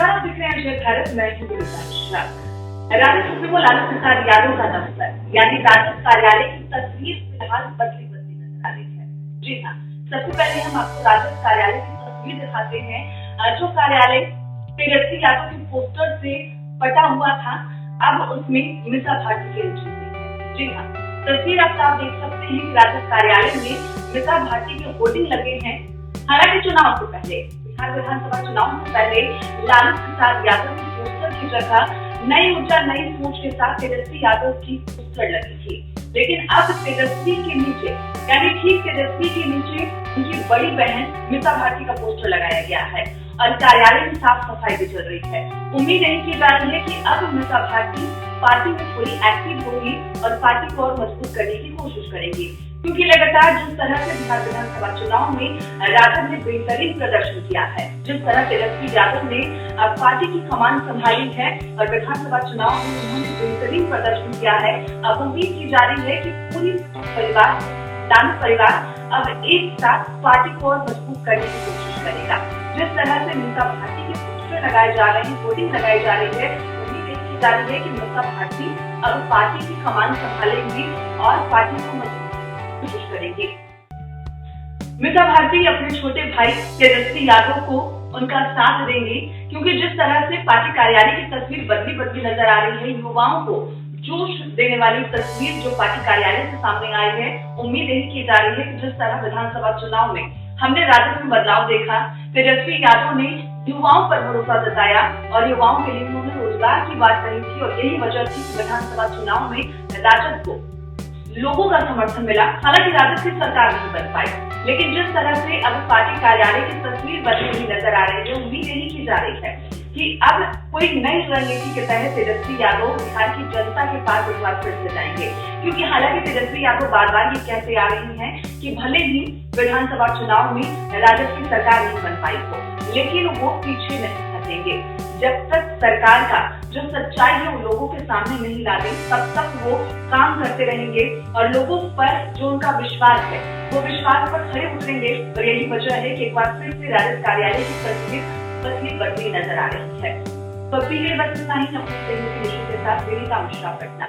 नमस्कार, आप देख रहे हैं जय भारत। मैं हूं गुरुजा मिश्रा। राजद सुप्रीमो लालू प्रसाद यादव का दफ्तर यानी राजद कार्यालय की तस्वीर फिलहाल बदली नजर आ रही है। जी हाँ, सबसे पहले हम आपको राजद कार्यालय की तस्वीर दिखाते हैं। जो कार्यालय तेजस्वी यादव के पोस्टर से पटा हुआ था, अब उसमें मीसा भारती की एंट्री हुई है। जी हाँ, तस्वीर आप साफ देख सकते हैं कि राजद कार्यालय में मीसा भारती के होर्डिंग लगे हैं। हालांकि चुनाव से पहले, बिहार विधानसभा चुनाव से पहले लालू प्रसाद यादव की पोस्टर की जगह नई ऊर्जा नई सोच के साथ तेजस्वी यादव की पोस्टर लगी थी। लेकिन अब तेजस्वी के नीचे यानी ठीक तेजस्वी के नीचे उनकी बड़ी बहन मीसा भारती का पोस्टर लगाया गया है और कार्यालय में साफ सफाई भी चल रही है। उम्मीद नहीं की जा रही है कि अब मीसा भारती पार्टी में थोड़ी एक्टिव होगी और पार्टी को और मजबूत करने की कोशिश करेगी, क्योंकि लगातार जिस तरह से बिहार विधानसभा चुनाव में राजद ने बेहतरीन प्रदर्शन किया है, जिस तरह तेजस्वी यादव ने पार्टी की कमान संभाली है और विधानसभा चुनाव में उन्होंने बेहतरीन प्रदर्शन किया है, अब उम्मीद की जा रही है कि पूरी परिवार, लालू परिवार अब एक साथ पार्टी को और मजबूत करने की कोशिश करेगा। जिस तरह से मीसा भारती के पोस्टर लगाए जा रहे हैं, होर्डिंग लगाई जा रही है, उम्मीद की जा रही है कि मीसा भारती अब पार्टी की कमान संभालेंगी और पार्टी को मजबूत कोशिश करेंगे। मीसा भारती अपने छोटे भाई तेजस्वी यादव को उनका साथ देंगे, क्योंकि जिस तरह से पार्टी कार्यालय की तस्वीर बदली नजर आ रही है, युवाओं को जोश देने वाली तस्वीर जो पार्टी कार्यालय से सामने आई है, उम्मीद यही की जा रही है कि जिस तरह विधानसभा चुनाव में हमने राजद में बदलाव देखा, तेजस्वी यादव ने युवाओं पर भरोसा जताया और युवाओं के लिए उन्होंने रोजगार की बात कही थी और यही वजह थी कि विधानसभा चुनाव में राजद को लोगों का समर्थन मिला। हालांकि राजद की सरकार नहीं बन पाई, लेकिन जिस तरह से अब पार्टी कार्यालय की तस्वीर बदली हुई नजर आ रही है, उम्मीद यही की जा रही है कि अब कोई नई रणनीति के तहत तेजस्वी यादव बिहार की जनता के पास एक बार फिर से जाएंगे, क्योंकि हालांकि तेजस्वी यादव बार बार ये कहते आ रही हैं कि भले ही विधानसभा चुनाव में राजद की सरकार नहीं बन पाई हो, लेकिन वो पीछे नहीं हटेंगे। जब तक सरकार का जो सच्चाई है वो लोगों के सामने नहीं ला दें, तब तक वो काम करते रहेंगे और लोगों पर जो उनका विश्वास है वो विश्वास पर खड़े उतरेंगे। और यही वजह है कि एक बार फिर से राजद कार्यालय की तस्वीर बदली नजर आ रही है। तो अभी बस इतना ही, अपने सहयोगी के साथ विनीता मिश्रा पटना।